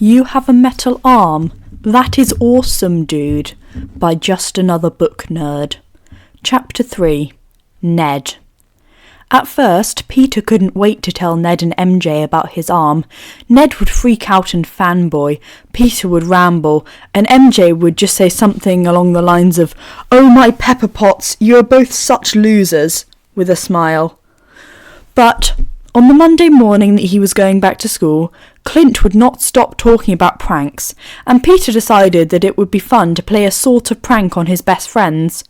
You have a metal arm. That is awesome, dude. By Just Another Book Nerd. Chapter 3. Ned. At first, Peter couldn't wait to tell Ned and MJ about his arm. Ned would freak out and fanboy, Peter would ramble, and MJ would just say something along the lines of, "Oh my pepper pots, you are both such losers," with a smile. But on the Monday morning that he was going back to school, Clint would not stop talking about pranks, and Peter decided that it would be fun to play a sort of prank on his best friends.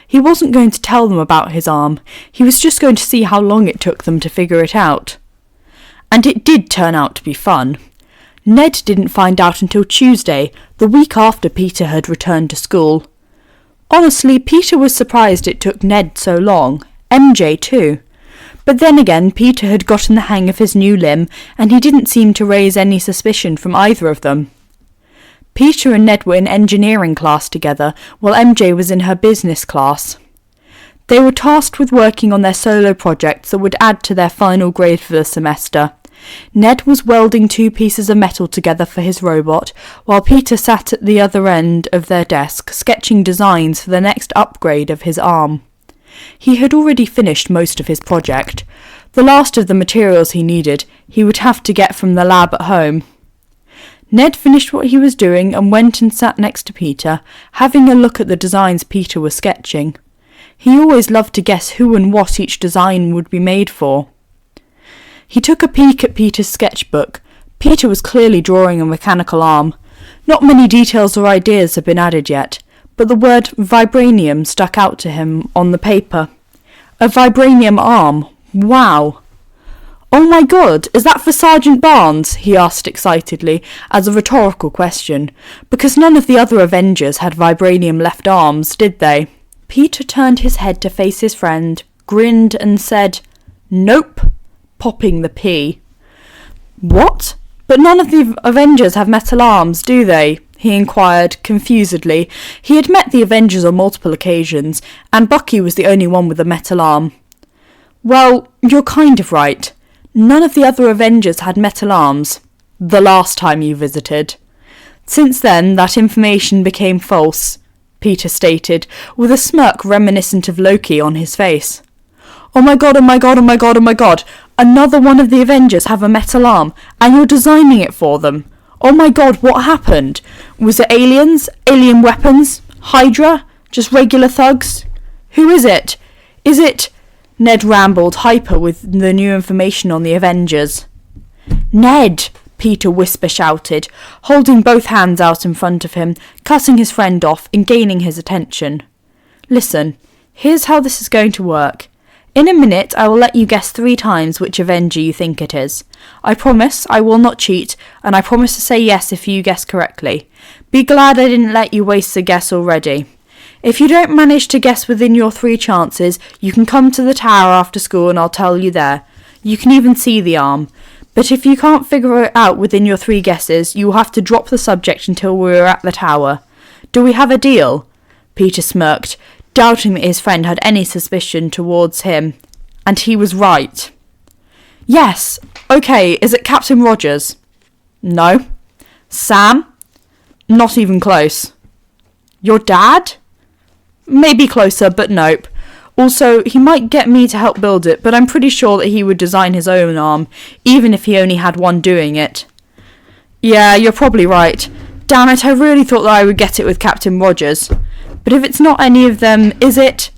He wasn't going to tell them about his arm, he was just going to see how long it took them to figure it out. And it did turn out to be fun. Ned didn't find out until Tuesday, the week after Peter had returned to school. Honestly, Peter was surprised it took Ned so long, MJ too. But then again, Peter had gotten the hang of his new limb, and he didn't seem to raise any suspicion from either of them. Peter and Ned were in engineering class together, while MJ was in her business class. They were tasked with working on their solo projects that would add to their final grade for the semester. Ned was welding 2 pieces of metal together for his robot, while Peter sat at the other end of their desk, sketching designs for the next upgrade of his arm. He had already finished most of his project. The last of the materials he needed, he would have to get from the lab at home. Ned finished what he was doing and went and sat next to Peter, having a look at the designs Peter was sketching. He always loved to guess who and what each design would be made for. He took a peek at Peter's sketchbook. Peter was clearly drawing a mechanical arm. Not many details or ideas had been added yet, but the word vibranium stuck out to him on the paper. A vibranium arm. Wow! "Oh my god, is that for Sergeant Barnes?" he asked excitedly, as a rhetorical question, because none of the other Avengers had vibranium left arms, did they? Peter turned his head to face his friend, grinned and said, "Nope," popping the P. "What? But none of the Avengers have metal arms, do they?" he inquired, confusedly. He had met the Avengers on multiple occasions, and Bucky was the only one with a metal arm. "Well, you're kind of right. None of the other Avengers had metal arms, the last time you visited. Since then, that information became false," Peter stated, with a smirk reminiscent of Loki on his face. "Oh my god, oh my god, oh my god, oh my god! Another one of the Avengers have a metal arm, and you're designing it for them! Oh my god, what happened? Was it aliens? Alien weapons? Hydra? Just regular thugs? Who is it? Is it—" Ned rambled, hyper with the new information on the Avengers. "Ned!" Peter whisper-shouted, holding both hands out in front of him, cutting his friend off and gaining his attention. "Listen, here's how this is going to work. In a minute I will let you guess 3 times which Avenger you think it is. I promise I will not cheat, and I promise to say yes if you guess correctly. Be glad I didn't let you waste a guess already. If you don't manage to guess within your 3 chances, you can come to the tower after school and I'll tell you there. You can even see the arm. But if you can't figure it out within your 3 guesses, you will have to drop the subject until we're at the tower. Do we have a deal?" Peter smirked, doubting that his friend had any suspicion towards him. And he was right. "Yes. Okay, is it Captain Rogers?" "No." "Sam?" "Not even close." "Your dad?" "Maybe closer, but nope. Also, he might get me to help build it, but I'm pretty sure that he would design his own arm, even if he only had one doing it." "Yeah, you're probably right. Damn it, I really thought that I would get it with Captain Rogers. But if it's not any of them, is it—"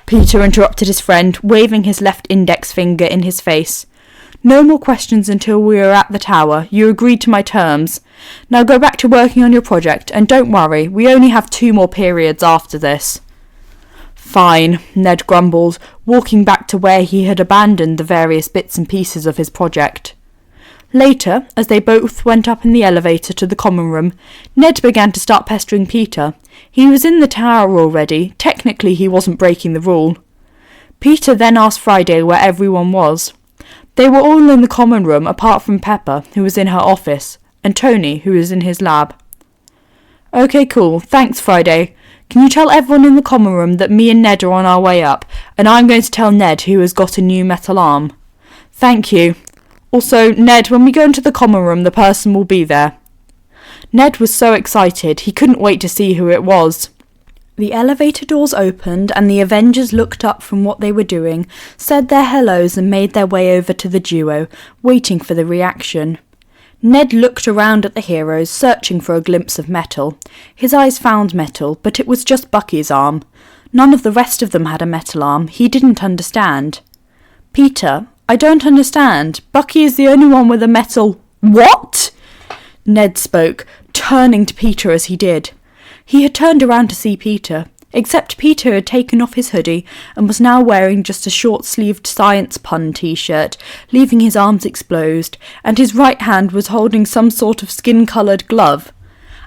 Peter interrupted his friend, waving his left index finger in his face. "No more questions until we are at the tower. You agreed to my terms. Now go back to working on your project, and don't worry, we only have 2 more periods after this." "Fine," Ned grumbled, walking back to where he had abandoned the various bits and pieces of his project. Later, as they both went up in the elevator to the common room, Ned began to start pestering Peter. He was in the tower already. Technically, he wasn't breaking the rule. Peter then asked Friday where everyone was. They were all in the common room apart from Pepper, who was in her office, and Tony, who was in his lab. "Okay, cool. Thanks, Friday. Can you tell everyone in the common room that me and Ned are on our way up, and I'm going to tell Ned who has got a new metal arm?" "Thank you." Also, Ned, when we go into the common room, the person will be there. Ned was so excited, he couldn't wait to see who it was. The elevator doors opened and the Avengers looked up from what they were doing, said their hellos and made their way over to the duo, waiting for the reaction. Ned looked around at the heroes, searching for a glimpse of metal. His eyes found metal, but it was just Bucky's arm. None of the rest of them had a metal arm. He didn't understand. Peter, I don't understand. Bucky is the only one with a metal... What? Ned spoke, turning to Peter as he did. He had turned around to see Peter, except Peter had taken off his hoodie and was now wearing just a short-sleeved science pun t-shirt, leaving his arms exposed, and his right hand was holding some sort of skin-coloured glove.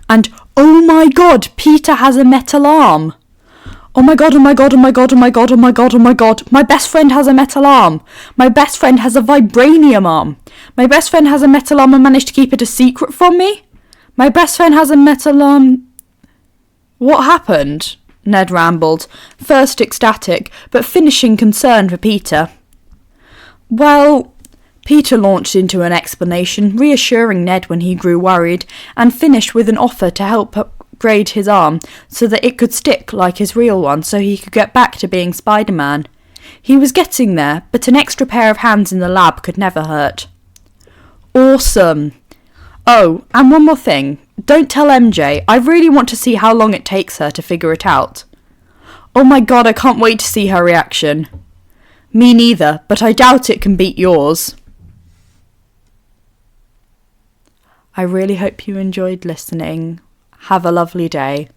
And, oh my god, Peter has a metal arm! Oh my god, oh my god, oh my god, oh my god, oh my god, oh my god, my best friend has a metal arm! My best friend has a vibranium arm! My best friend has a metal arm and managed to keep it a secret from me? My best friend has a metal arm... What happened? Ned rambled, first ecstatic, but finishing concerned for Peter. Well, Peter launched into an explanation, reassuring Ned when he grew worried, and finished with an offer to help upgrade his arm so that it could stick like his real one so he could get back to being Spider-Man. He was getting there, but an extra pair of hands in the lab could never hurt. Awesome! Oh, and one more thing. Don't tell MJ. I really want to see how long it takes her to figure it out. Oh my god, I can't wait to see her reaction. Me neither, but I doubt it can beat yours. I really hope you enjoyed listening. Have a lovely day.